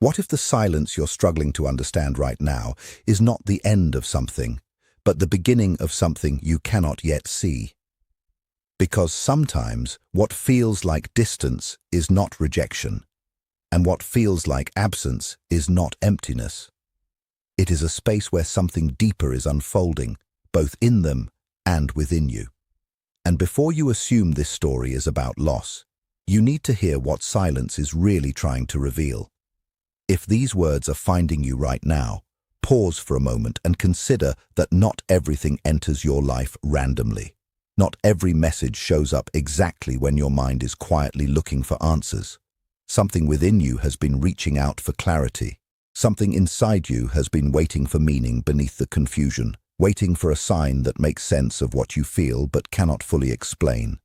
What if the silence you're struggling to understand right now is not the end of something, but the beginning of something you cannot yet see? Because sometimes what feels like distance is not rejection, and what feels like absence is not emptiness. It is a space where something deeper is unfolding, both in them and within you. And before you assume this story is about loss, you need to hear what silence is really trying to reveal. If these words are finding you right now, pause for a moment and consider that not everything enters your life randomly. Not every message shows up exactly when your mind is quietly looking for answers. Something within you has been reaching out for clarity. Something inside you has been waiting for meaning beneath the confusion, waiting for a sign that makes sense of what you feel but cannot fully explain.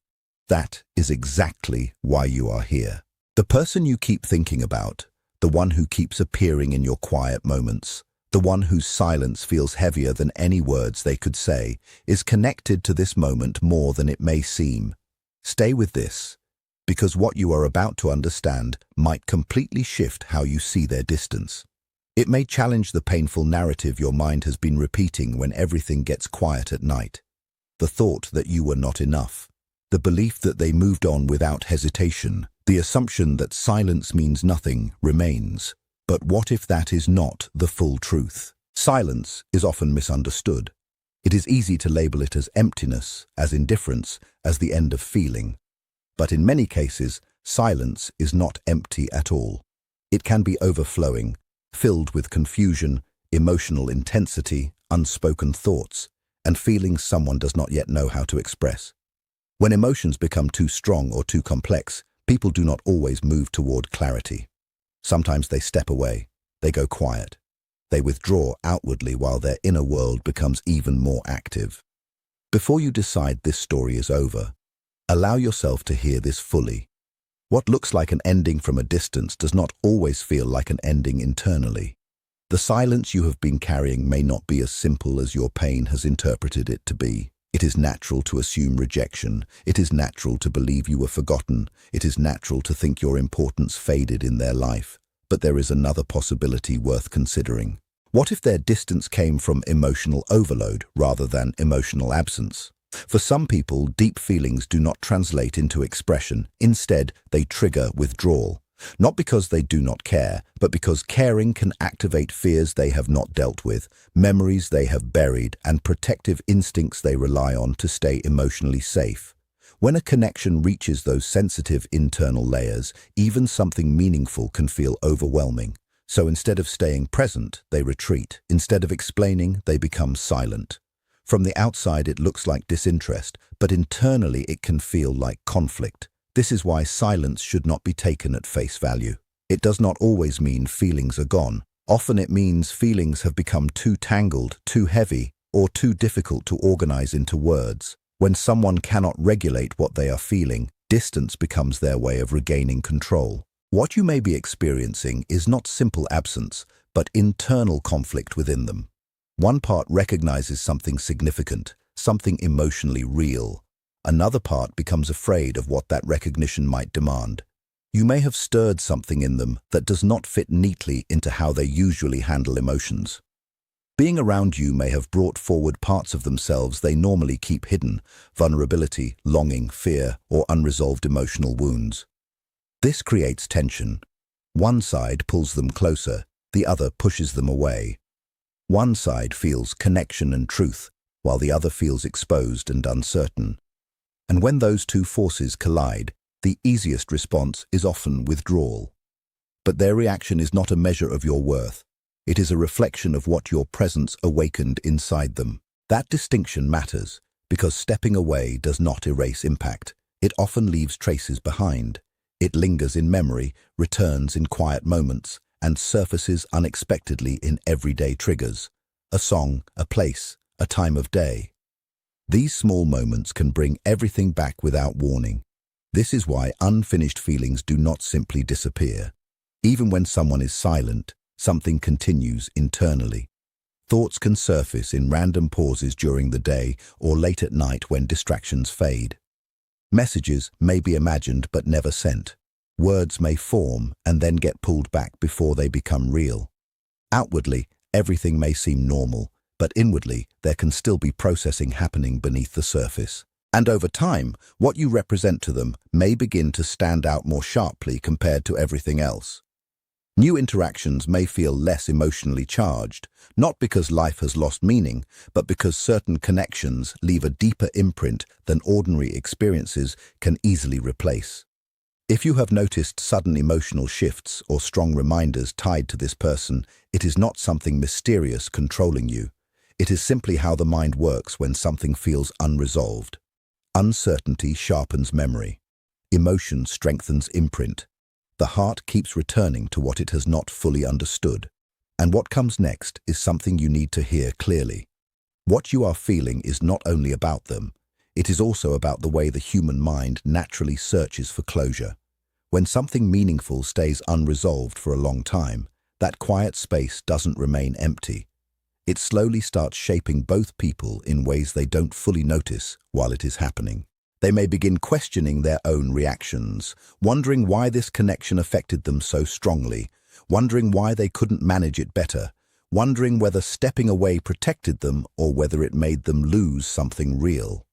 That is exactly why you are here. The person you keep thinking about, the one who keeps appearing in your quiet moments, the one whose silence feels heavier than any words they could say, is connected to this moment more than it may seem. Stay with this, because what you are about to understand might completely shift how you see their distance. It may challenge the painful narrative your mind has been repeating when everything gets quiet at night. The thought that you were not enough, the belief that they moved on without hesitation, the assumption that silence means nothing remains. But what if that is not the full truth? Silence is often misunderstood. It is easy to label it as emptiness, as indifference, as the end of feeling. But in many cases, silence is not empty at all. It can be overflowing, filled with confusion, emotional intensity, unspoken thoughts, and feelings someone does not yet know how to express. When emotions become too strong or too complex, people do not always move toward clarity. Sometimes they step away, they go quiet. They withdraw outwardly while their inner world becomes even more active. Before you decide this story is over, allow yourself to hear this fully. What looks like an ending from a distance does not always feel like an ending internally. The silence you have been carrying may not be as simple as your pain has interpreted it to be. It is natural to assume rejection. It is natural to believe you were forgotten. It is natural to think your importance faded in their life. But there is another possibility worth considering. What if their distance came from emotional overload rather than emotional absence? For some people, deep feelings do not translate into expression. Instead, they trigger withdrawal. Not because they do not care, but because caring can activate fears they have not dealt with, memories they have buried, and protective instincts they rely on to stay emotionally safe. When a connection reaches those sensitive internal layers, even something meaningful can feel overwhelming. So instead of staying present, they retreat. Instead of explaining, they become silent. From the outside, it looks like disinterest, but internally it can feel like conflict. This is why silence should not be taken at face value. It does not always mean feelings are gone. Often it means feelings have become too tangled, too heavy, or too difficult to organize into words. When someone cannot regulate what they are feeling, distance becomes their way of regaining control. What you may be experiencing is not simple absence, but internal conflict within them. One part recognizes something significant, something emotionally real. Another part becomes afraid of what that recognition might demand. You may have stirred something in them that does not fit neatly into how they usually handle emotions. Being around you may have brought forward parts of themselves they normally keep hidden: vulnerability, longing, fear, or unresolved emotional wounds. This creates tension. One side pulls them closer, the other pushes them away. One side feels connection and truth, while the other feels exposed and uncertain. And when those two forces collide, the easiest response is often withdrawal. But their reaction is not a measure of your worth. It is a reflection of what your presence awakened inside them. That distinction matters, because stepping away does not erase impact. It often leaves traces behind. It lingers in memory, returns in quiet moments, and surfaces unexpectedly in everyday triggers. A song, a place, a time of day. These small moments can bring everything back without warning. This is why unfinished feelings do not simply disappear. Even when someone is silent, something continues internally. Thoughts can surface in random pauses during the day or late at night when distractions fade. Messages may be imagined but never sent. Words may form and then get pulled back before they become real. Outwardly, everything may seem normal, but inwardly, there can still be processing happening beneath the surface. And over time, what you represent to them may begin to stand out more sharply compared to everything else. New interactions may feel less emotionally charged, not because life has lost meaning, but because certain connections leave a deeper imprint than ordinary experiences can easily replace. If you have noticed sudden emotional shifts or strong reminders tied to this person, it is not something mysterious controlling you. It is simply how the mind works when something feels unresolved. Uncertainty sharpens memory. Emotion strengthens imprint. The heart keeps returning to what it has not fully understood. And what comes next is something you need to hear clearly. What you are feeling is not only about them, it is also about the way the human mind naturally searches for closure. When something meaningful stays unresolved for a long time, that quiet space doesn't remain empty. It slowly starts shaping both people in ways they don't fully notice while it is happening. They may begin questioning their own reactions, wondering why this connection affected them so strongly, wondering why they couldn't manage it better, wondering whether stepping away protected them or whether it made them lose something real.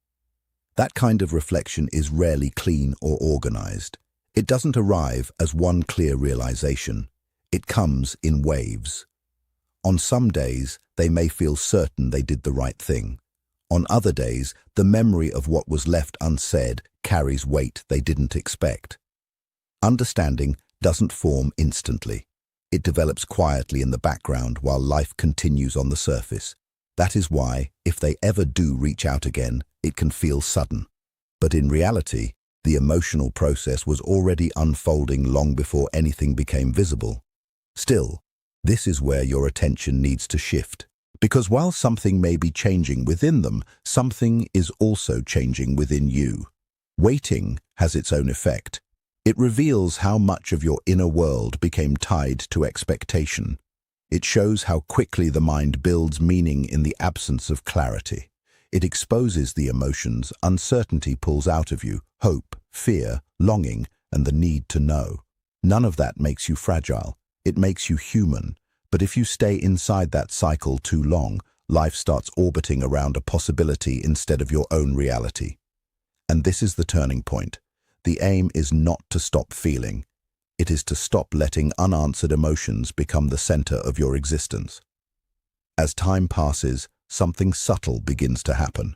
That kind of reflection is rarely clean or organized. It doesn't arrive as one clear realization. It comes in waves. On some days, they may feel certain they did the right thing. On other days, the memory of what was left unsaid carries weight they didn't expect. Understanding doesn't form instantly. It develops quietly in the background while life continues on the surface. That is why, if they ever do reach out again, it can feel sudden. But in reality, the emotional process was already unfolding long before anything became visible. Still, this is where your attention needs to shift. Because while something may be changing within them, something is also changing within you. Waiting has its own effect. It reveals how much of your inner world became tied to expectation. It shows how quickly the mind builds meaning in the absence of clarity. It exposes the emotions uncertainty pulls out of you: hope, fear, longing, and the need to know. None of that makes you fragile. It makes you human. But if you stay inside that cycle too long, life starts orbiting around a possibility instead of your own reality. And this is the turning point. The aim is not to stop feeling. It is to stop letting unanswered emotions become the center of your existence. As time passes, something subtle begins to happen.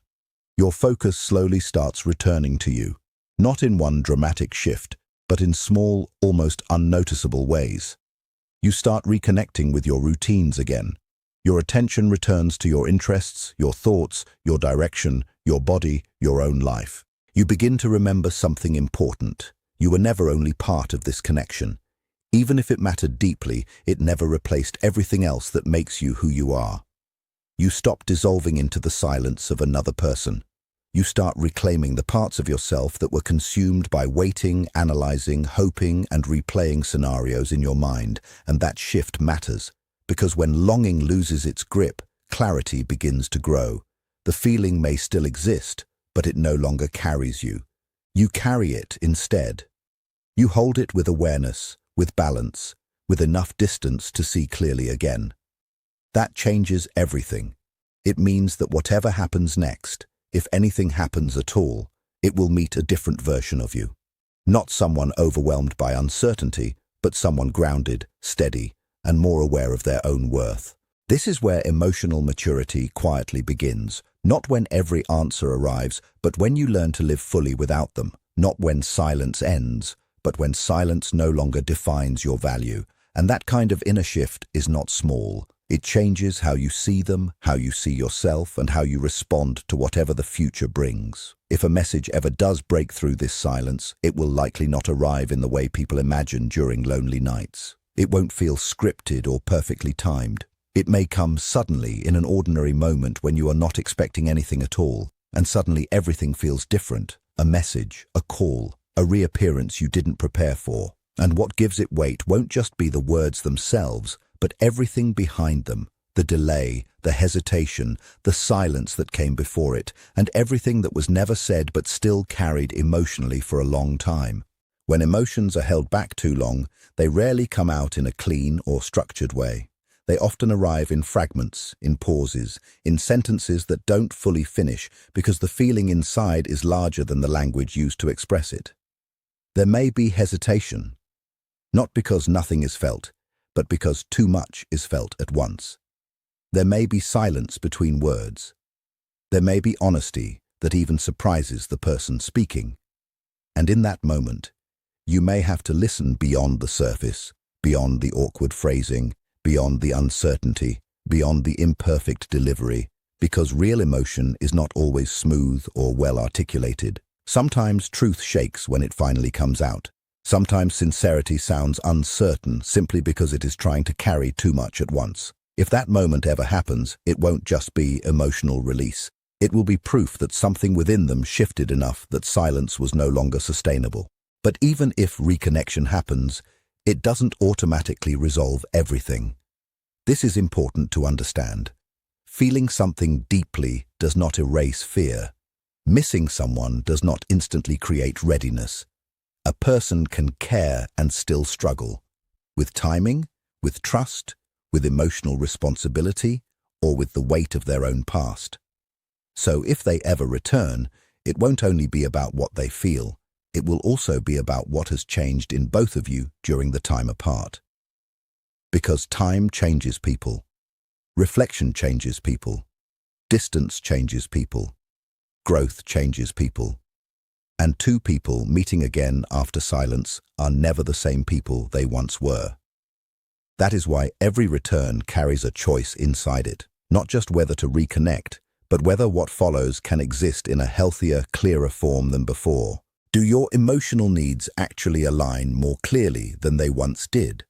Your focus slowly starts returning to you, not in one dramatic shift, but in small, almost unnoticeable ways. You start reconnecting with your routines again. Your attention returns to your interests, your thoughts, your direction, your body, your own life. You begin to remember something important. You were never only part of this connection. Even if it mattered deeply, it never replaced everything else that makes you who you are. You stop dissolving into the silence of another person. You start reclaiming the parts of yourself that were consumed by waiting, analyzing, hoping, and replaying scenarios in your mind, and that shift matters, because when longing loses its grip, clarity begins to grow. The feeling may still exist, but it no longer carries you. You carry it instead. You hold it with awareness, with balance, with enough distance to see clearly again. That changes everything. It means that whatever happens next, if anything happens at all, it will meet a different version of you. Not someone overwhelmed by uncertainty, but someone grounded, steady, and more aware of their own worth. This is where emotional maturity quietly begins, not when every answer arrives, but when you learn to live fully without them, not when silence ends, but when silence no longer defines your value. And that kind of inner shift is not small. It changes how you see them, how you see yourself, and how you respond to whatever the future brings. If a message ever does break through this silence, it will likely not arrive in the way people imagine during lonely nights. It won't feel scripted or perfectly timed. It may come suddenly in an ordinary moment when you are not expecting anything at all, and suddenly everything feels different. A message, a call, a reappearance you didn't prepare for. And what gives it weight won't just be the words themselves, but everything behind them, the delay, the hesitation, the silence that came before it, and everything that was never said but still carried emotionally for a long time. When emotions are held back too long, they rarely come out in a clean or structured way. They often arrive in fragments, in pauses, in sentences that don't fully finish because the feeling inside is larger than the language used to express it. There may be hesitation, not because nothing is felt, but because too much is felt at once. There may be silence between words. There may be honesty that even surprises the person speaking. And in that moment, you may have to listen beyond the surface, beyond the awkward phrasing, beyond the uncertainty, beyond the imperfect delivery, because real emotion is not always smooth or well articulated. Sometimes truth shakes when it finally comes out. Sometimes sincerity sounds uncertain simply because it is trying to carry too much at once. If that moment ever happens, it won't just be emotional release. It will be proof that something within them shifted enough that silence was no longer sustainable. But even if reconnection happens, it doesn't automatically resolve everything. This is important to understand. Feeling something deeply does not erase fear. Missing someone does not instantly create readiness. A person can care and still struggle. With timing, with trust, with emotional responsibility, or with the weight of their own past. So if they ever return, it won't only be about what they feel, it will also be about what has changed in both of you during the time apart. Because time changes people. Reflection changes people. Distance changes people. Growth changes people. And two people meeting again after silence are never the same people they once were. That is why every return carries a choice inside it, not just whether to reconnect, but whether what follows can exist in a healthier, clearer form than before. Do your emotional needs actually align more clearly than they once did?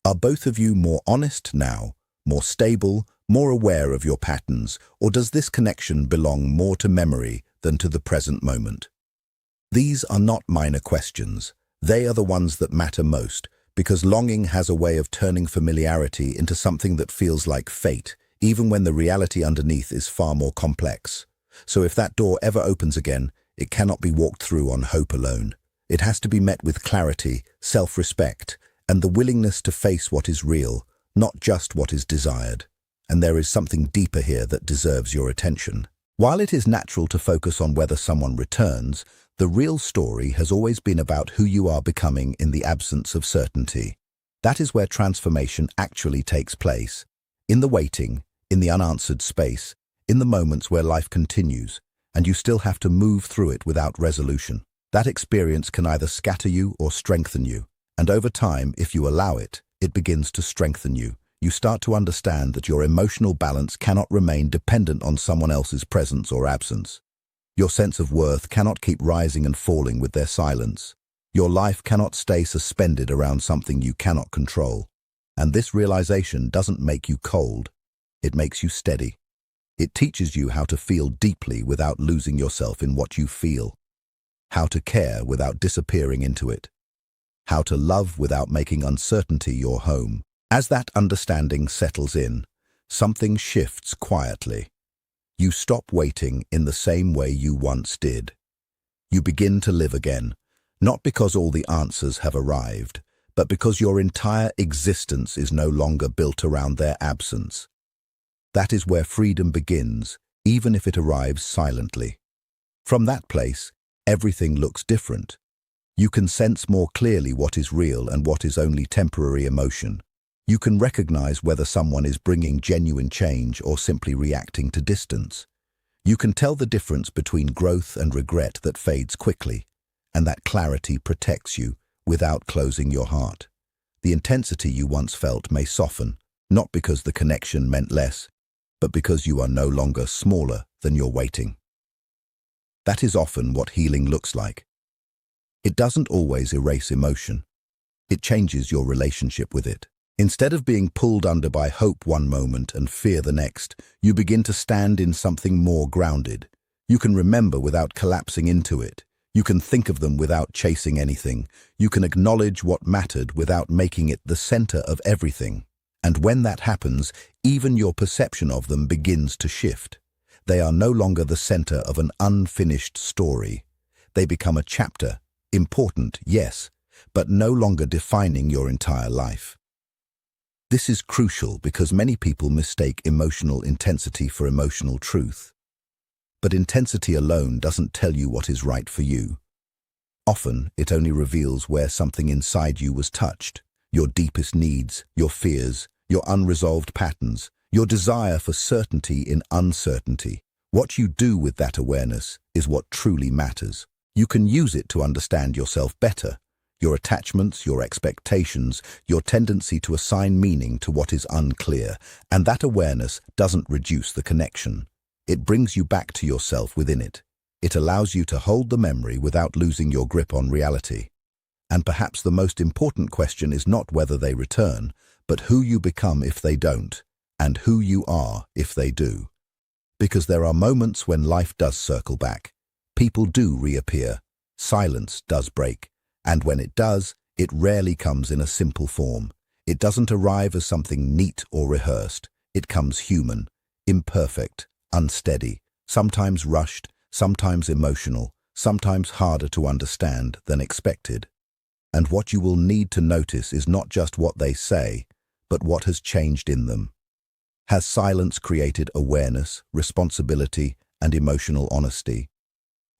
Are both of you more honest now, more stable, more aware of your patterns, or does this connection belong more to memory than to the present moment? These are not minor questions. They are the ones that matter most, because longing has a way of turning familiarity into something that feels like fate, even when the reality underneath is far more complex. So if that door ever opens again, it cannot be walked through on hope alone. It has to be met with clarity, self-respect, and the willingness to face what is real, not just what is desired. And there is something deeper here that deserves your attention. While it is natural to focus on whether someone returns, the real story has always been about who you are becoming in the absence of certainty. That is where transformation actually takes place. In the waiting, in the unanswered space, in the moments where life continues, and you still have to move through it without resolution. That experience can either scatter you or strengthen you. And over time, if you allow it, it begins to strengthen you. You start to understand that your emotional balance cannot remain dependent on someone else's presence or absence. Your sense of worth cannot keep rising and falling with their silence. Your life cannot stay suspended around something you cannot control. And this realization doesn't make you cold. It makes you steady. It teaches you how to feel deeply without losing yourself in what you feel. How to care without disappearing into it. How to love without making uncertainty your home. As that understanding settles in, something shifts quietly. You stop waiting in the same way you once did. You begin to live again, not because all the answers have arrived, but because your entire existence is no longer built around their absence. That is where freedom begins, even if it arrives silently. From that place, everything looks different. You can sense more clearly what is real and what is only temporary emotion. You can recognize whether someone is bringing genuine change or simply reacting to distance. You can tell the difference between growth and regret that fades quickly, and that clarity protects you without closing your heart. The intensity you once felt may soften, not because the connection meant less, but because you are no longer smaller than your waiting. That is often what healing looks like. It doesn't always erase emotion. It changes your relationship with it. Instead of being pulled under by hope one moment and fear the next, you begin to stand in something more grounded. You can remember without collapsing into it. You can think of them without chasing anything. You can acknowledge what mattered without making it the center of everything. And when that happens, even your perception of them begins to shift. They are no longer the center of an unfinished story. They become a chapter, important, yes, but no longer defining your entire life. This is crucial because many people mistake emotional intensity for emotional truth. But intensity alone doesn't tell you what is right for you. Often, it only reveals where something inside you was touched, your deepest needs, your fears, your unresolved patterns, your desire for certainty in uncertainty. What you do with that awareness is what truly matters. You can use it to understand yourself better, your attachments, your expectations, your tendency to assign meaning to what is unclear, and that awareness doesn't reduce the connection. It brings you back to yourself within it. It allows you to hold the memory without losing your grip on reality. And perhaps the most important question is not whether they return, but who you become if they don't, and who you are if they do. Because there are moments when life does circle back. People do reappear. Silence does break. And when it does, it rarely comes in a simple form. It doesn't arrive as something neat or rehearsed. It comes human, imperfect, unsteady, sometimes rushed, sometimes emotional, sometimes harder to understand than expected. And what you will need to notice is not just what they say, but what has changed in them. Has silence created awareness, responsibility, and emotional honesty?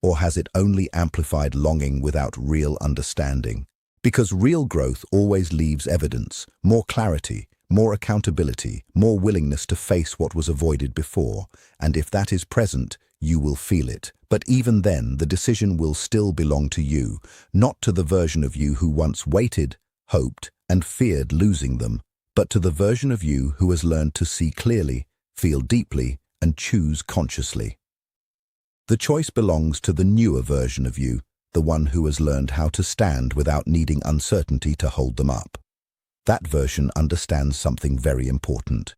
Or has it only amplified longing without real understanding? Because real growth always leaves evidence, more clarity, more accountability, more willingness to face what was avoided before. And if that is present, you will feel it. But even then, the decision will still belong to you, not to the version of you who once waited, hoped, and feared losing them, but to the version of you who has learned to see clearly, feel deeply, and choose consciously. The choice belongs to the newer version of you, the one who has learned how to stand without needing uncertainty to hold them up. That version understands something very important.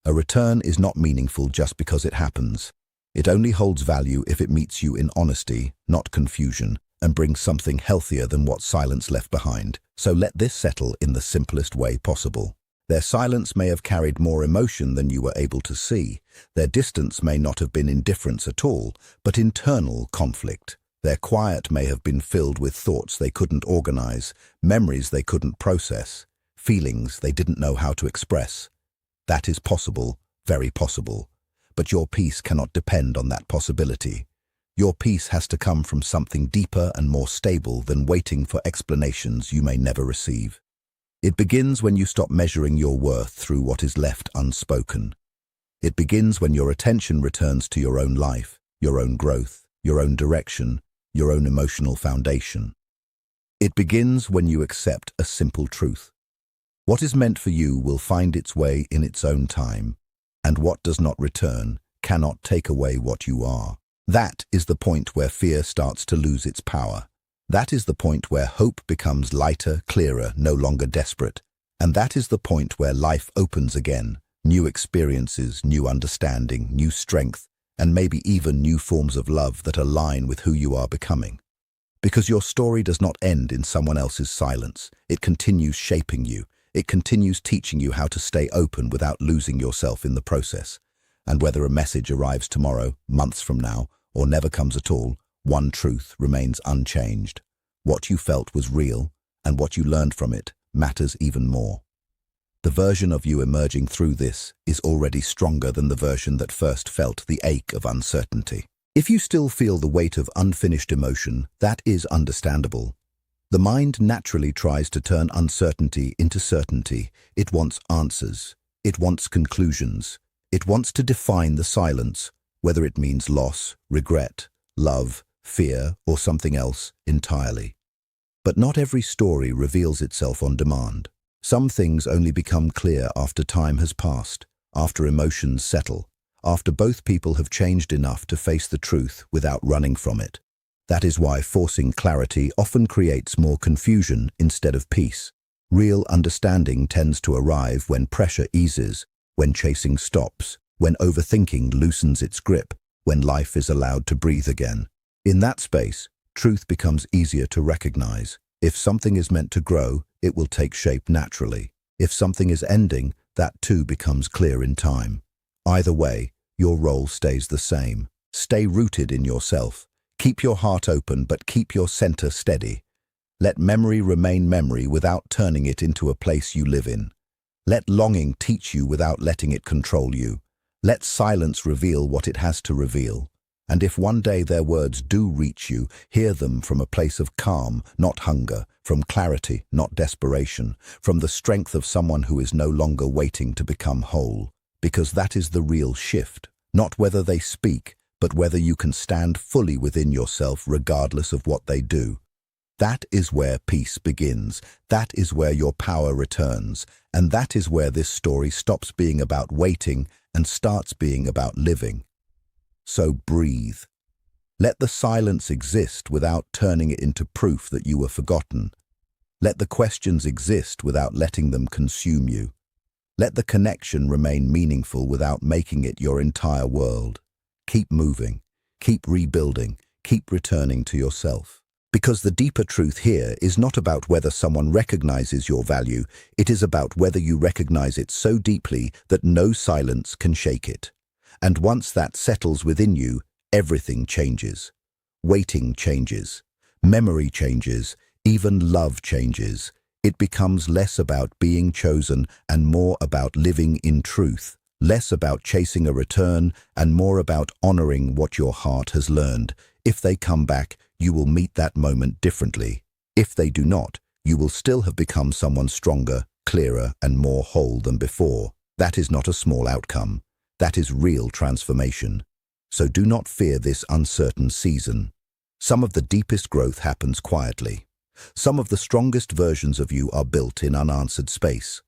A return is not meaningful just because it happens. It only holds value if it meets you in honesty, not confusion, and brings something healthier than what silence left behind. So let this settle in the simplest way possible. Their silence may have carried more emotion than you were able to see. Their distance may not have been indifference at all, but internal conflict. Their quiet may have been filled with thoughts they couldn't organize, memories they couldn't process, feelings they didn't know how to express. That is possible, very possible. But your peace cannot depend on that possibility. Your peace has to come from something deeper and more stable than waiting for explanations you may never receive. It begins when you stop measuring your worth through what is left unspoken. It begins when your attention returns to your own life, your own growth, your own direction, your own emotional foundation. It begins when you accept a simple truth. What is meant for you will find its way in its own time, and what does not return cannot take away what you are. That is the point where fear starts to lose its power. That is the point where hope becomes lighter, clearer, no longer desperate. And that is the point where life opens again. New experiences, new understanding, new strength, and maybe even new forms of love that align with who you are becoming. Because your story does not end in someone else's silence. It continues shaping you. It continues teaching you how to stay open without losing yourself in the process. And whether a message arrives tomorrow, months from now, or never comes at all, one truth remains unchanged. What you felt was real, and what you learned from it matters even more. The version of you emerging through this is already stronger than the version that first felt the ache of uncertainty. If you still feel the weight of unfinished emotion, that is understandable. The mind naturally tries to turn uncertainty into certainty. It wants answers. It wants conclusions. It wants to define the silence, whether it means loss, regret, love, fear, or something else entirely. But not every story reveals itself on demand. Some things only become clear after time has passed, after emotions settle, after both people have changed enough to face the truth without running from it. That is why forcing clarity often creates more confusion instead of peace. Real understanding tends to arrive when pressure eases, when chasing stops, when overthinking loosens its grip, when life is allowed to breathe again. In that space, truth becomes easier to recognize. If something is meant to grow, it will take shape naturally. If something is ending, that too becomes clear in time. Either way, your role stays the same. Stay rooted in yourself. Keep your heart open, but keep your center steady. Let memory remain memory without turning it into a place you live in. Let longing teach you without letting it control you. Let silence reveal what it has to reveal. And if one day their words do reach you, hear them from a place of calm, not hunger, from clarity, not desperation, from the strength of someone who is no longer waiting to become whole. Because that is the real shift. Not whether they speak, but whether you can stand fully within yourself regardless of what they do. That is where peace begins. That is where your power returns. And that is where this story stops being about waiting and starts being about living. So breathe. Let the silence exist without turning it into proof that you were forgotten. Let the questions exist without letting them consume you. Let the connection remain meaningful without making it your entire world. Keep moving, keep rebuilding, keep returning to yourself. Because the deeper truth here is not about whether someone recognizes your value, it is about whether you recognize it so deeply that no silence can shake it. And once that settles within you, everything changes. Waiting changes. Memory changes. Even love changes. It becomes less about being chosen and more about living in truth. Less about chasing a return and more about honoring what your heart has learned. If they come back, you will meet that moment differently. If they do not, you will still have become someone stronger, clearer, and more whole than before. That is not a small outcome. That is real transformation. So do not fear this uncertain season. Some of the deepest growth happens quietly. Some of the strongest versions of you are built in unanswered space.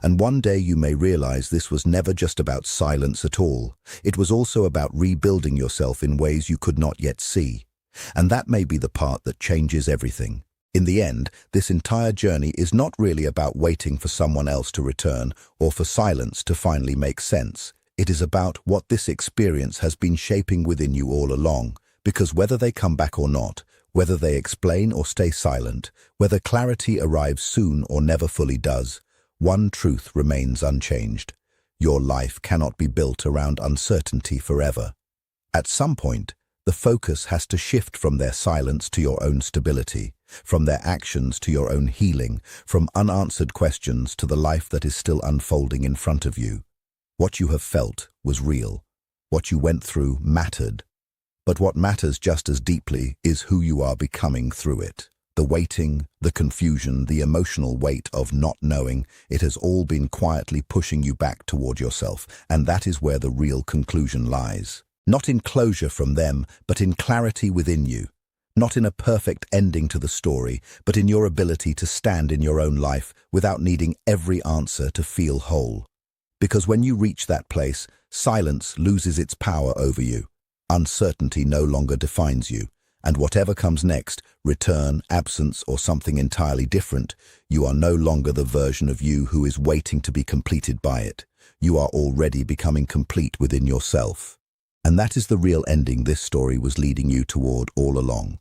And one day you may realize this was never just about silence at all. It was also about rebuilding yourself in ways you could not yet see. And that may be the part that changes everything. In the end, this entire journey is not really about waiting for someone else to return or for silence to finally make sense. It is about what this experience has been shaping within you all along, because whether they come back or not, whether they explain or stay silent, whether clarity arrives soon or never fully does, one truth remains unchanged. Your life cannot be built around uncertainty forever. At some point, the focus has to shift from their silence to your own stability, from their actions to your own healing, from unanswered questions to the life that is still unfolding in front of you. What you have felt was real. What you went through mattered. But what matters just as deeply is who you are becoming through it. The waiting, the confusion, the emotional weight of not knowing, it has all been quietly pushing you back toward yourself, and that is where the real conclusion lies. Not in closure from them, but in clarity within you. Not in a perfect ending to the story, but in your ability to stand in your own life without needing every answer to feel whole. Because when you reach that place, silence loses its power over you. Uncertainty no longer defines you. And whatever comes next, return, absence, or something entirely different, you are no longer the version of you who is waiting to be completed by it. You are already becoming complete within yourself. And that is the real ending this story was leading you toward all along.